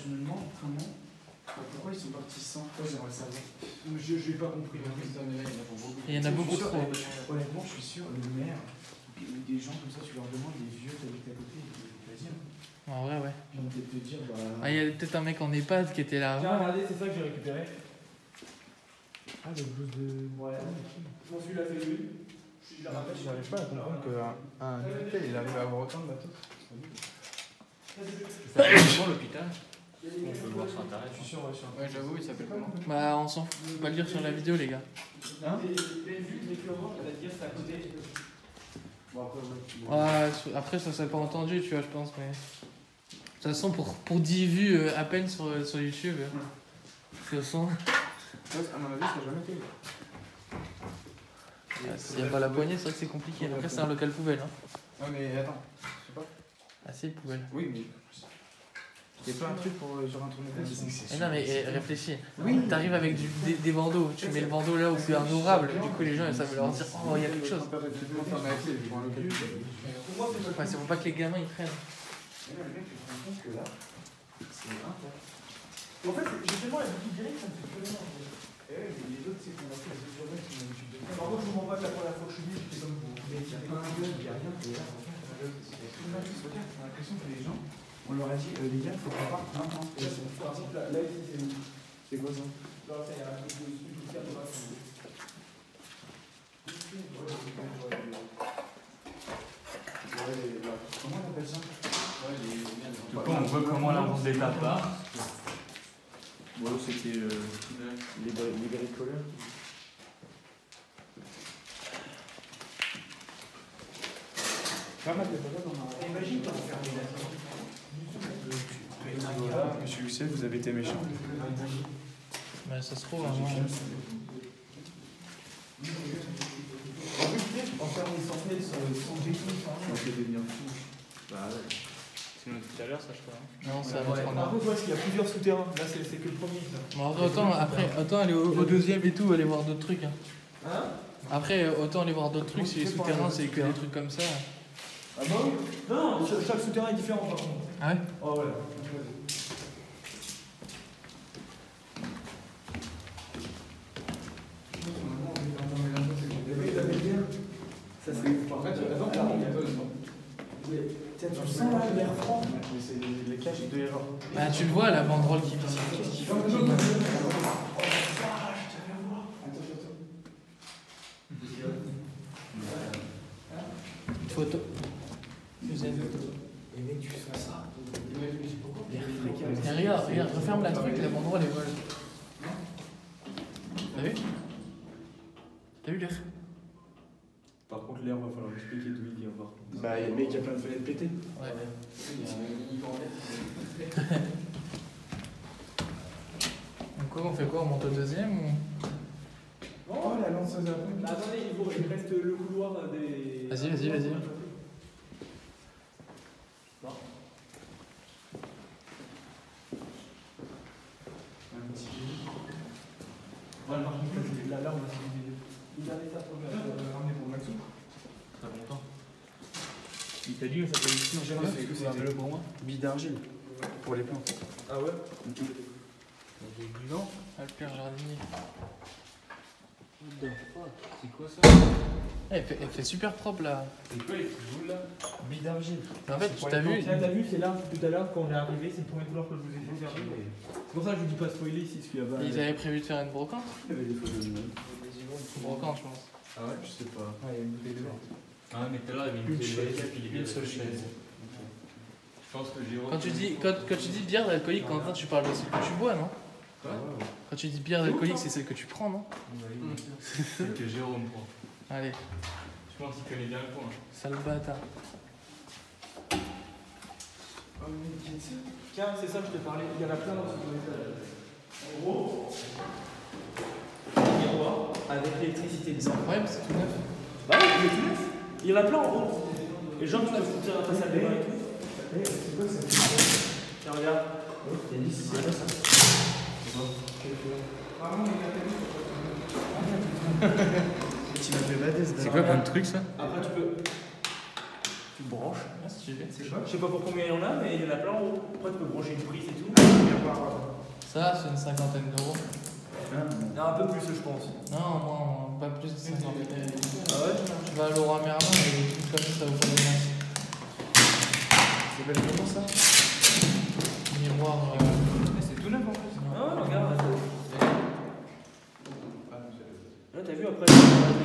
S3: Je me demande pourquoi ils sont partis sans. J'aimerais savoir.
S1: J'ai pas compris.
S5: Et il y en a beaucoup trop.
S3: Honnêtement, je suis sûr, le maire, ou des gens comme ça, tu leur demandes, les vieux qui habitent à côté, vas-y.
S5: En vrai, ouais.
S3: Ils vont peut-être te dire, bah.
S5: Ah, il y a peut-être un mec en EHPAD qui était là
S1: Tiens,
S5: avant.
S1: regardez, c'est ça que j'ai récupéré.
S3: Ah, le blues de.
S1: Ouais. Je m'en suis la fait une. Je la rappelle.
S2: J'arrive pas à comprendre qu'un hôtel, il arrive à avoir autant de bateaux.
S4: Ça fait comment l'hôpital? On peut le voir sur internet.
S1: Je suis sûr, ouais, sur
S2: Ouais, j'avoue, il s'appelle comment?
S5: Bah, on s'en fout. Faut pas le dire sur la vidéo, les gars.
S1: Hein? Les vues, les Clément, on va dire, c'est à côté. Bon, après, ouais.
S5: Ouais, après, ça s'est pas entendu, tu vois, je pense, mais. De toute façon, pour 10 vues à peine sur YouTube, de toute façon,
S2: À mon avis, ça n'a jamais été.
S5: s'il n'y a pas la poignée, c'est vrai que c'est compliqué. Après, c'est un local poubelle. Hein.
S2: Ouais, mais attends. Je sais pas.
S5: Ah, c'est poubelle.
S2: Oui, mais. Il y a pas un truc pour genre un tournevis.
S5: Mais non, mais réfléchis. Oui. T'arrives avec des bandeaux, tu mets le bandeau là où c'est un ouvrable, du coup, les gens, ça veut leur dire, oh, il y a quelque chose. Ouais, c'est pour pas que les gamins ils prennent.
S1: En fait, justement, la boutique directe, ça me fait plus rien. Les autres, c'est qu'on a fait les urbaines qui ont l'habitude de faire. Par contre, je vous mens pas que la première fois que je suis venu, j'étais comme vous. Mais il n'y a pas un gueule, il n'y a rien.
S3: On a l'impression que les gens, on leur a dit, les gars, faut qu'on parte maintenant.
S1: Par exemple, là, ici, c'est où?
S3: C'est quoi ça?
S1: Là, ça, il y a un truc de faire de
S3: Comment on appelle ça?
S4: Du coup, on voit comment la vente d'État part. Bon, c'était
S3: Les bricoleurs.
S1: Imagine t'as enfermé
S3: Voilà, monsieur Youssef, vous avez été méchant.
S5: Mais ça se trouve, hein,
S1: enfermé sans fenêtre, sans béton, sans rien.
S3: Ça fait devenir fou.
S4: Bah ouais. Sinon, tout à l'heure, ça je crois.
S5: Non, c'est à
S1: Ouais,
S5: notre
S1: par
S5: endroit.
S1: contre, ouais, parce qu'il y a plusieurs souterrains. Là, c'est que le premier. Ça.
S5: Bon, autant aller au deuxième et tout, aller voir d'autres trucs. Hein.
S1: Hein?
S5: Après, autant aller voir d'autres trucs, si les souterrains c'est que des trucs comme ça.
S1: Ah bah oui. Non, chaque souterrain est différent par contre.
S5: Ah ouais?
S1: Oh ouais. Ça c'est. En fait, attends, tu sens l'air froid.
S3: Les caches, il doit y avoir.
S5: Bah, tu le vois, la banderole qui vient. Une photo.
S1: Et mec, tu fais ça.
S5: Et regarde, referme la truc, la banderole est molle. T'as vu? T'as vu l'air?
S3: Par contre, l'air, va falloir expliquer d'où il vient voir. Bah, il y a le mec qui a plein de fenêtres pétées.
S5: Ouais. Quoi, on fait quoi? On monte au deuxième ou...
S3: Oh la lanceuse à pointe.
S1: Attendez, il reste le couloir des.
S5: Vas-y.
S3: Un petit jeu. Ouais, par contre, là, on va se diviser. Il avait ça pour ramener pour Maxou.
S4: Ça fait longtemps. Il t'a dit que ça s'appelle ici en général,
S3: c'est
S4: c'est un vélo pour moi.
S3: Billes d'argile. Pour les plantes.
S1: Ah ouais?
S4: Non.
S5: Alper jardinier.
S4: C'est quoi ça?
S5: Elle fait super propre là.
S4: C'est quoi les petites boules là?
S3: Billes d'argile.
S5: En fait, tu t'as vu?
S1: T'as vu, c'est là, tout à l'heure, quand on est arrivé, c'est le premier couloir que je vous ai fait faire. C'est pour ça que je vous dis pas spoiler ici, parce qu'il y a pas.
S5: Ils avaient prévu de faire une brocante?
S3: Il y avait des photos de nous.
S5: Une brocante, je pense.
S4: Ah ouais, je sais pas.
S3: Ouais, il y a une bouteille de vin.
S4: Ah mais tout à l'heure il y avait une bouteille de vodka, puis il y avait
S5: Une seule
S4: la
S5: chaise.
S4: Je pense que j'ai
S5: Quand tu dis bière d'alcoolique, Quentin, tu parles de celle que tu bois, non?
S4: Quoi?
S5: Quand tu dis bière d'alcoolique, c'est celle que tu prends, non?
S4: C'est que Jérôme prend.
S5: Allez,
S4: Je pense qu'il connaît bien le point.
S5: sale bâtard.
S1: Tiens, c'est ça que je te parlais, il y en a plein dans ce étage. En gros, un miroir avec l'électricité.
S5: C'est incroyable, c'est tout neuf.
S1: Bah oui, il est tout neuf. Il y en a plein en gros. Et genre, tu peux foutre à ta salle de bain et tout.
S3: C'est quoi ça?
S1: Tiens, regarde.
S3: Tennis, c'est quoi ça? Tu m'as fait bader ce
S4: C'est quoi comme truc ça?
S1: Après, tu peux. Tu branches.
S5: Ah, si tu veux.
S1: C'est quoi? Je sais pas pour combien il y en a, mais il y en a plein en haut. Après, tu peux brancher une prise et tout.
S5: Ça, c'est une cinquantaine d'euros.
S1: Non, un peu plus, je pense.
S5: Non, moins, pas plus de 50.
S1: Ah ouais?
S5: Tu vas à Leroy Merlin et des trucs comme ça vaut pas les masses.
S3: C'est pas comment ça?
S5: Miroir.
S3: C'est tout neuf en plus.
S1: Ah, regarde. Là, t'as vu après le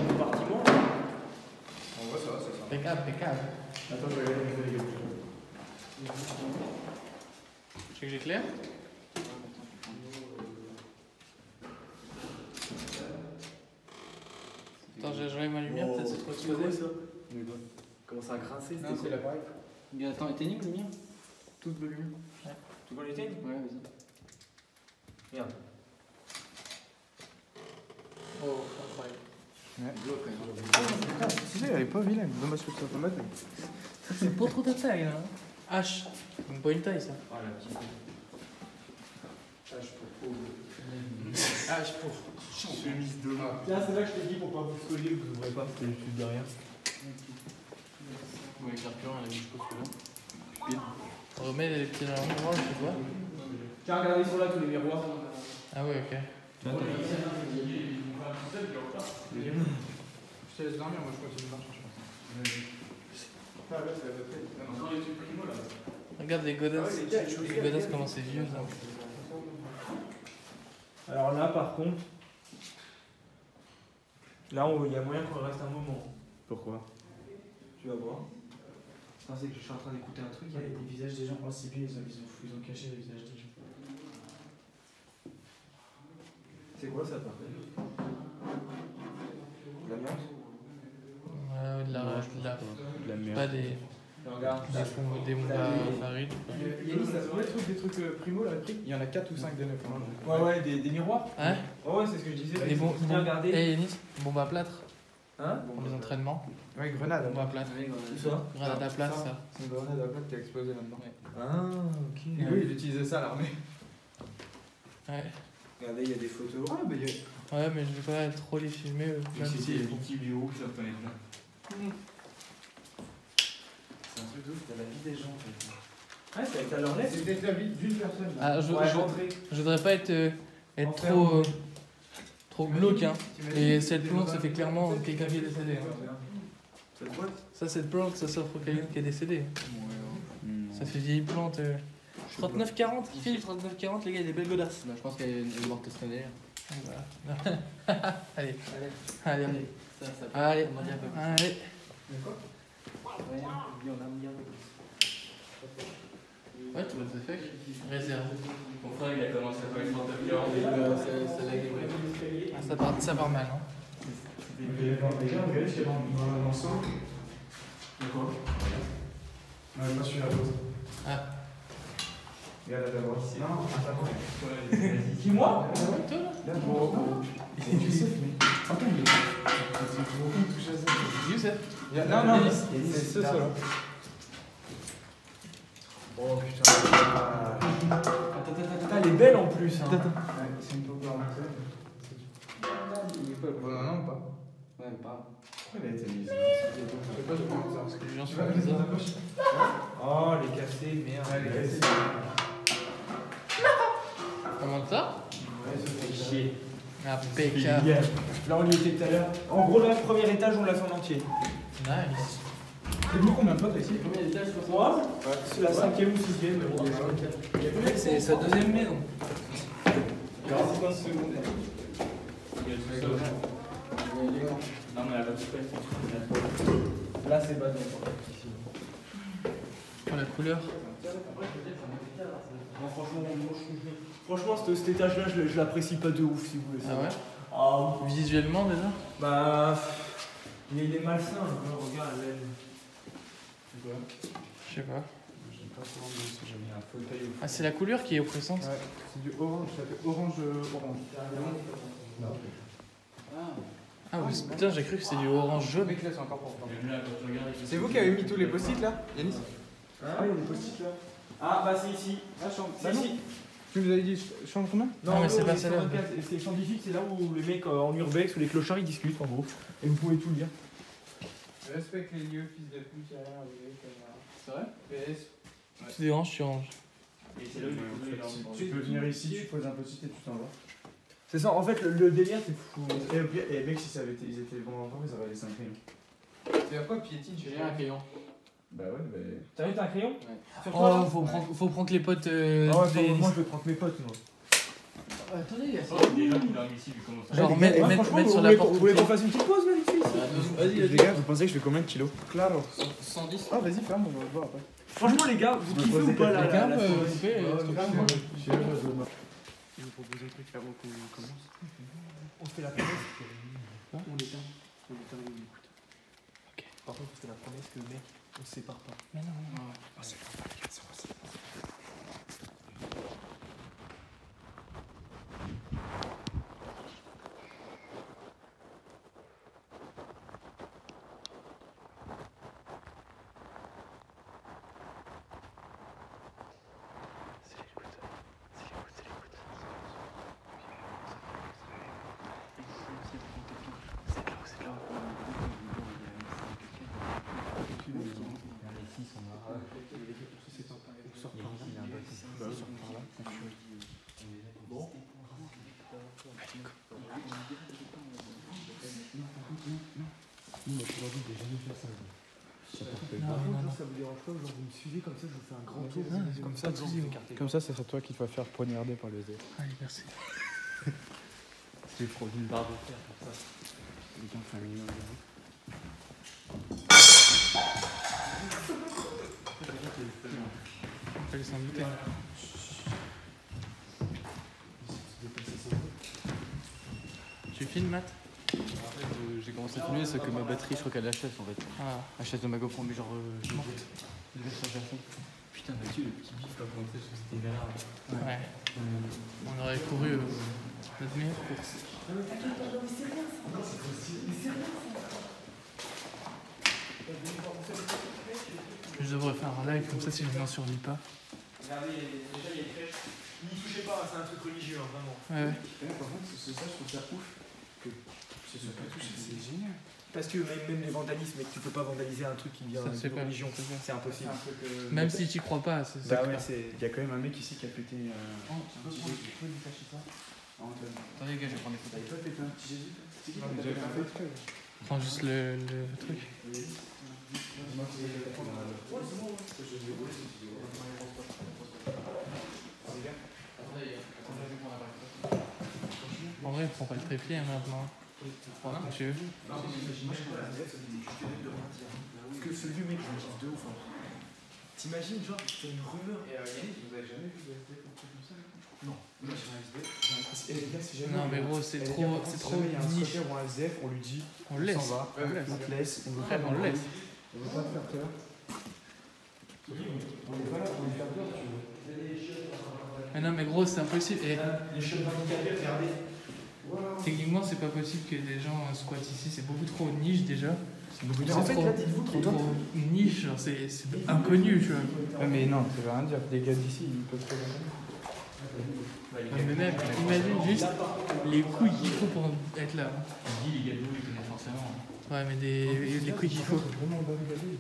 S1: compartiment?
S3: En vrai, ça va, c'est ça.
S5: Impeccable.
S3: Attends, je vais regarder les vidéos.
S5: Tu veux que j'éclaire? Attends, j'enlève ma lumière, peut-être c'est trop exposé.
S1: Comment ça a grincé?
S3: Non, c'est l'appareil.
S4: Bien, attends, éteignez la lumière.
S3: Toutes de lumière.
S1: Tu vois l'éteigne?
S4: Ouais, vas-y.
S1: Regarde.
S5: Oh, incroyable.
S3: Si, elle est pas vilaine. Dommage que ça peut mettre.
S5: C'est pas trop ta taille là. H. Une bonne taille ça.
S4: Ah la petite.
S3: H pour chemise de main.
S1: Là, c'est là que je t'ai dit pour pas vous spoiler ou que vous ouvrez pas, c'était juste derrière.
S5: Ouais, le carburant, elle a mis jusqu'au fond. On remet les petits miroirs, tu vois.
S1: Tiens, regardez, ils sont là tous les miroirs.
S5: Ah ouais, ok.
S3: Je te laisse dormir, moi je continue de marcher, je pense.
S4: Encore les trucs primo là.
S5: Regarde les godasses. Les godasses, comment c'est vieux ça.
S1: Alors là, par contre, là, il y a moyen qu'on reste un moment.
S3: Pourquoi?
S1: Tu vas voir. C'est que je suis en train d'écouter un truc.
S3: Il y a des visages des gens. Oh, c'est bien, ils ont caché les visages des gens.
S1: C'est quoi ça, par contre? L'amiante?
S5: De la
S3: merde.
S5: pas des
S1: Regarde.
S5: farines.
S3: Yannis, ça se voit des trucs primo là, le prix? Il y en a 4 ou 5 de neuf.
S1: Ouais, des miroirs?
S5: Hein?
S1: Ouais, c'est ce que je disais.
S5: Les bons.
S1: Viens regarder.
S5: Eh Yanis, bombe à plâtre
S1: Hein?
S5: pour les entraînements.
S3: Ouais, grenade.
S5: Bombe à plâtre.
S1: Tout ça?
S5: Grenade à plâtre, ça.
S3: C'est une grenade à plate qui a explosé là-dedans.
S1: Ah, ok.
S3: Oui, ils utilisaient ça à l'armée.
S5: Ouais.
S1: Regardez, il y a des photos.
S3: Ah, bah il y a.
S5: Ouais, mais je vais pas trop les filmer. Même
S4: C'était
S5: si.
S4: les petits bureaux qui sortent là.
S3: C'est un truc de ouf, t'as la vie des gens en fait.
S1: Ouais, c'est avec ta lorgnette.
S3: C'est peut-être la vie d'une personne.
S5: Ah,
S1: Ouais, rentrez.
S5: je voudrais pas être
S1: Enferme.
S5: trop glauque, hein. Et cette plante, ça fait clairement quelqu'un qui est décédé. Hein.
S1: Cette boîte?
S5: Ça, cette plante, ça s'offre quelqu'un qui est décédé. Ça fait vieille plante. 39,40, Philippe, 39,40, les gars, il y a des belles godasses.
S4: Bah, je pense qu'elle est morte cette année.
S5: Voilà. Allez, allez,
S4: Ça
S5: allez,
S4: on en dit un peu plus.
S5: allez. Ouais, tu vois, c'est fait. Réserve.
S4: Mon frère il a commencé à faire une porte de cœur.
S5: Ça part mal, hein.
S3: Les gars, regardez, je dans l'ensemble. De quoi? Ouais, pas celui-là, l'autre.
S5: Ah.
S2: Regarde à ta droite. Non,
S1: Qui, moi?
S2: là, bon. C'est Youssef, mais. Attends, il est.
S5: Youssef.
S2: Non, non, c'est ce là. Oh putain.
S1: Attends, elle est belle en plus. Hein.
S2: C'est une paupière en fait. Il est pas bon, non, pas. Ouais, pas. Pourquoi elle a été mise là? Je sais pas, je vais commencer parce que
S5: Les gens
S2: tu
S5: sont
S2: vas mettre dans ta
S5: bizarres.
S2: poche.
S1: Oh, les cassés, merde.
S2: Ouais, les cassés.
S5: Comment ça?
S2: Ouais, ça fait chier.
S5: Impeccable.
S1: Là, on y était tout à l'heure. En gros, là, le premier étage, on l'a fait en entier.
S5: Nice.
S2: C'est nous combien de potes ici?
S1: Combien d'étages? 3. C'est la 5e ou 6e.
S5: C'est sa deuxième maison.
S1: 45 secondes.
S4: Non, mais elle va tout faire.
S1: Là, c'est bas.
S5: Oh, la couleur.
S1: Non, franchement, cet étage-là, je l'apprécie pas de ouf, si vous voulez.
S5: Ah ouais?
S1: Ah,
S5: Visuellement déjà?
S1: bah. Il est malsain, regarde, là.
S5: Je sais pas.
S2: Je sais pas comment dire si j'ai mis un fauteuil au fond.
S5: Ah, c'est la couleur qui est oppressante?
S2: Ouais, c'est du orange, ça fait orange.
S5: Ah, ouais, putain, j'ai cru que c'était du orange jaune.
S2: Mec, là, c'est encore pour toi.
S4: Là, quand tu regardes,
S2: C'est vous qui avez mis tous les post-it là, Yanis?
S1: Ah, il y a des post-it là. Ah, bah, c'est ici.
S2: Ah, chambre.
S1: C'est ici.
S2: Tu nous avais dit chambre combien?
S5: Non, mais c'est pas
S1: c'est
S5: celle-là.
S1: 24. Et c'est scientifique, c'est là où les mecs en urbex ou les clochards ils discutent en gros. Et vous pouvez tout lire.
S2: Respecte les lieux, fils de pute, y'a rien à vous.
S5: C'est vrai?
S2: PS.
S5: Tu déranges, tu ranges.
S4: et c'est là où il faut
S2: Tu peux venir ici, tu poses un post-it et tu t'en vas.
S1: C'est ça, en fait, le délire c'est fou.
S2: Et au pire, mec, si ça avait été, ils étaient bons longtemps, ils auraient laissé un crayon. C'est à quoi piétine?
S5: J'ai rien un crayon.
S2: Bah ouais, bah.
S1: T'as vu, t'as un crayon?
S5: Ouais.
S1: Sur toi, là?
S5: Oh, faut prendre les potes.
S1: Ah ouais, moi je vais prendre mes potes, moi.
S5: Attendez, il y a ça.
S4: des gens qui dorment ici, vu comment ça.
S5: Genre,
S1: Ouais,
S5: mettre
S1: franchement,
S5: sur
S1: vous
S5: la
S1: voulez
S5: porte.
S1: vous voulez qu'on fasse une petite pause, là, vite fait, ici?
S5: Vas-y,
S2: Les gars, vous pensez que je fais combien de kilos? Claro.
S5: 110.
S2: Ah, vas-y, ferme, on va le voir après.
S1: Franchement, les gars, vous kiffez ou pas la
S5: Les gars,
S1: la
S5: vous
S1: sauce?
S5: pouvez.
S2: Je
S3: vous propose un truc avant qu'on commence.
S1: On fait la promesse.
S3: On éteint. On éteint, on écoute.
S5: Ok.
S1: Par contre, on fait la promesse que le mec, on se sépare pas.
S5: Mais non.
S2: Ah, c'est pas les gars, c'est pas ça.
S1: Ça vous dérange pas, genre vous me suivez comme ça, je vous fais un grand tour.
S2: Comme ça, c'est toi qui vas faire poignarder par les ailes.
S5: Allez, merci.
S3: C'est trop d'une barre de fer pour ça.
S2: Quelqu'un fait un minimum de bruit.
S5: Il fallait s'en douter. Tu filmes, Matt?
S3: En fait, j'ai commencé à filmer, c'est que ma batterie, je crois qu'elle achète en fait.
S5: Ah,
S3: Achète de ma GoPro, mais genre, je devais charger à fond. Putain, Mathieu, le petit bif, pas commencé, je crois que c'était galère.
S5: ouais. On aurait couru notre meilleure course. Je devrais faire un live comme ça si je n'en survis pas.
S1: Regardez, déjà il y a une crèche. N'y touchez pas, c'est un truc religieux, hein, vraiment.
S5: Ouais, ouais.
S2: Par contre, c'est ça, je trouve ça ouf. Que c'est ce pas touché, c'est génial.
S1: Parce que même les vandalismes, mec, tu peux pas vandaliser un truc qui vient
S5: Ça se fait
S1: de
S5: pas.
S1: religion. C'est impossible.
S5: Même si tu crois pas, c'est
S2: Bah ouais, il y a quand même un mec ici qui a pété un petit Jésus.
S3: Tu peux détacher ça
S2: Antoine.
S3: Attendez, les gars, je vais prendre des photos.
S2: T'avais pas pété un petit Jésus? C'est qui
S3: Non, mais
S2: qui
S3: j'avais
S2: a
S3: fait
S2: fait exprès?
S5: Prends juste le truc. En vrai, prends pas le trépied maintenant. Prends comme tu veux.
S1: Parce que ce vieux mec, je le kiffe de ouf. Hein. T'imagines, genre, c'est une rumeur.
S2: Et Yannis, vous avez jamais vu de SDF ou comme ça?
S1: Non.
S2: Moi j'ai un SDF. Et les gars, si jamais.
S5: Non, mais gros, c'est trop
S2: Il y a un
S5: niche.
S2: squatter ou un SDF, on lui dit.
S5: On le laisse.
S2: s'en va,
S5: On le laisse.
S2: on te laisse, on veut
S5: Frère,
S2: pas
S5: on le laisse.
S2: On veut pas te faire peur. On est pas là pour lui faire peur, tu veux.
S5: Mais non, mais gros, c'est impossible. Et
S1: Les chiottes handicapés, regardez.
S5: techniquement, c'est pas possible que des gens squattent ici. C'est beaucoup trop niche déjà.
S3: Mais en fait, là, dites-vous
S5: trop,
S3: trop
S5: trop niche, genre, c'est inconnu, tu vois.
S3: Ouais, mais non, ça veut rien dire. Les gars d'ici, ils peuvent trop
S5: Ouais, mais même, imagine juste les couilles qu'il faut pour être là.
S4: Il dit les gars d'où il connaît forcément.
S5: Ouais, mais les couilles qu'il faut.
S3: vraiment barricadé.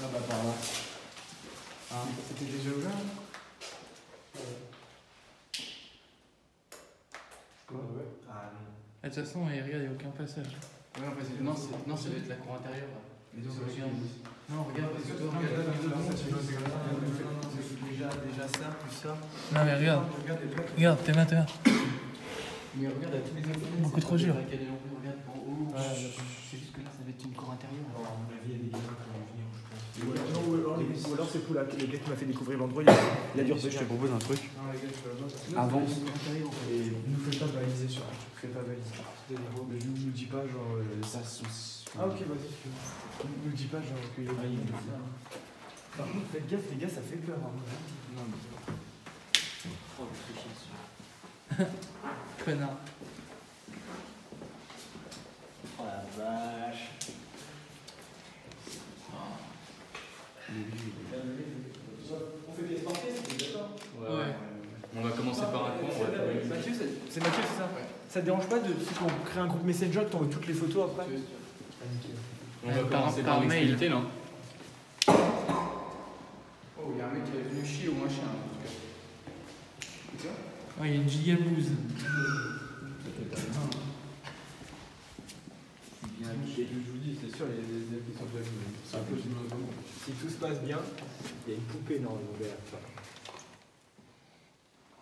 S2: Ah bah par là.
S3: C'était déjà ouvert là? Quoi?
S2: Ah non.
S5: De toute façon, regarde, il n'y a aucun passage.
S4: Ouais, en fait, non, ça doit être la cour intérieure. Là.
S3: Les deux
S4: Regarde.
S5: Non, regarde, parce que toi,
S2: Déjà ça, plus ça.
S5: non, mais regarde. Regarde, tes mains.
S4: Mais regarde, à tous les autres.
S5: Beaucoup trop dur.
S4: Regarde en haut. C'est juste que là, ça va être une cour intérieure.
S2: À mon avis, il y a des gars qui vont venir, je pense.
S1: Ou alors c'est pour les gars qui m'a fait découvrir l'endroit, il a dû
S3: Je te propose un truc.
S4: Avance.
S3: Et nous fais pas baliser sur un truc, fais pas baliser. Mais nous dis pas genre ça
S1: Ah ok, vas-y.
S3: nous dis pas genre que les
S1: Par contre, faites gaffe, les gars, ça fait peur. Hein.
S4: Non, mais. Oh, je suis chier dessus.
S5: Connard.
S2: Oh la vache. On fait des sportifs, c'est d'accord.
S5: Ouais.
S4: On va commencer par un coin.
S1: Mathieu, c'est Mathieu, c'est ça? Ça te dérange pas de si on crée un groupe Messenger, que t'envoies toutes les photos après?
S4: On va commencer
S5: par
S4: par
S5: mail.
S4: l'extrémité, non?
S3: Oh, il y a un mec qui est venu chier ou un chien.
S5: Ouais, il y a une gigabouze.
S2: Je vous dis, c'est sûr, il y a des élèves qui sont déjà venus. C'est un peu
S1: Si tout se passe bien, il y a une poupée normalement derrière.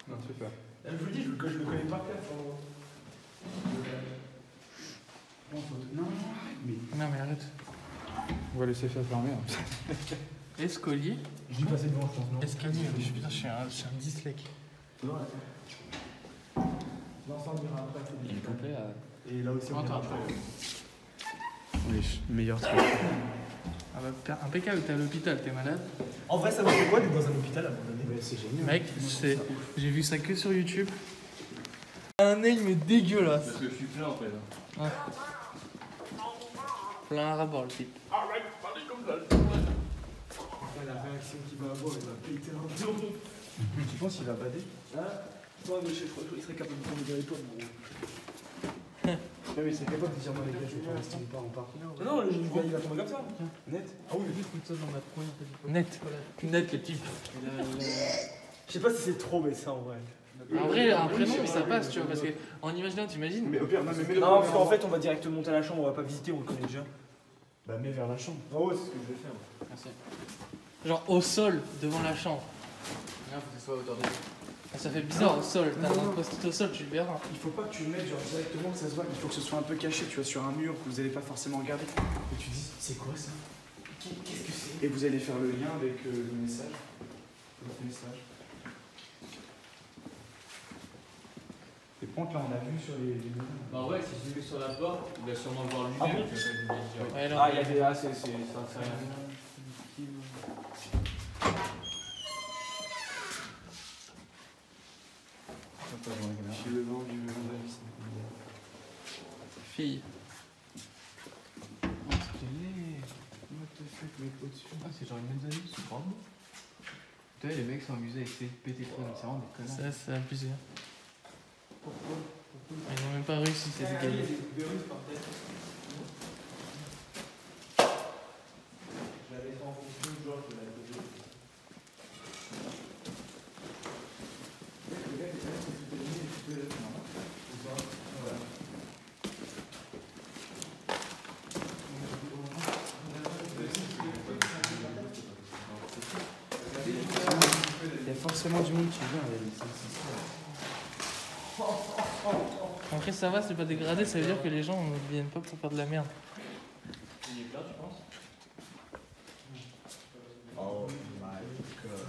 S3: Non, tu fais pas.
S1: Je vous dis, je le connais par cœur.
S5: Non, mais arrête.
S3: On va laisser faire fermer.
S5: Escalier.
S1: Je dis passer devant, je pense, non?
S5: Escalier, putain, je suis un dyslèque.
S1: L'ensemble ira après, c'est
S4: Il y a une poupée à.
S1: Et là aussi, on
S5: Attends,
S1: ira après.
S3: Les meilleurs trucs.
S5: Ah bah, impeccable, t'es à l'hôpital, t'es malade.
S1: En vrai, ça vous fait quoi d'être dans un hôpital à un moment donné?
S3: Mais c'est génial.
S5: Mec, j'ai vu ça que sur YouTube. Un œil mais dégueulasse.
S4: Parce que je suis plein en fait.
S5: Plein à rapport le type.
S1: La réaction qu'il va avoir, il va péter un plomb.
S3: Tu penses qu'il va bader?
S1: Ouais, mais je crois qu'il serait capable de prendre des pommes, gros.
S3: Oui, mais c'est capable de dire moi les gars, je vais rester pas en parc.
S1: Non, il va tomber comme ça. Net.
S5: Ah oui, juste ça dans ma première. Net. Net le type.
S1: Je sais pas si c'est trop, mais ça en vrai.
S5: En vrai, un prénom, ça passe, tu vois, parce qu'en imaginant, t'imagines.
S3: Mais au pire, non, mais mets-le.
S1: Non, parce qu'en fait, on va direct monter à la chambre, on va pas visiter, on le connaît déjà.
S3: Bah, mets vers la chambre.
S1: Ah ouais, c'est ce que je vais faire.
S5: Merci. Genre au sol, devant la chambre.
S4: Là, faut que ce soit à hauteur de.
S5: Ça fait bizarre au sol. T'as un post-it au sol, tu le verras.
S3: Il faut pas que tu le mettes genre directement que ça se voit, il faut que ce soit un peu caché, tu vois, sur un mur que vous allez pas forcément regarder. Et tu dis, c'est quoi ça? Qu'est-ce que c'est? Et vous allez faire le lien avec le message. Votre message. Et point là, on a vu sur les
S4: Bah ouais, si je l'ai mis sur la porte, il va sûrement voir lui-même. Tu vas pas lui dire.
S5: Ouais, non.
S1: Ah, il y a des. Ah, c'est rien.
S3: Je suis le vent du vandalisme.
S5: Fille.
S3: Oh, stylé. What the fuck, mec, au-dessus.
S4: Ah, c'est genre une mezzanine, c'est grave. Tu vois, les mecs sont amusés avec ces pétés trucs, c'est vraiment des connards.
S5: Ça, c'est abusé. Ils n'ont même pas réussi ces escaliers.
S3: Il y a forcément du monde qui vient avec
S5: Après, ça va, c'est pas dégradé, ça veut dire que les gens ne viennent pas pour faire de la merde.
S4: Il est plein, tu penses?
S2: Oh my god.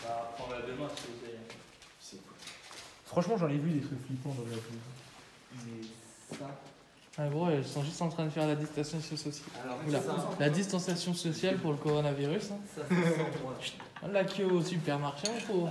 S4: Bah, prends la demain si vous avez.
S1: Franchement, j'en ai vu des trucs flippants dans la vie. Mais ça.
S5: Ah, gros, elles sont juste en train de faire la distanciation sociale.
S6: Alors,
S5: Oula.
S6: ça,
S5: La distanciation sociale pour le coronavirus. Hein.
S6: ça fait 100 mois.
S5: La queue au supermarché, on faut.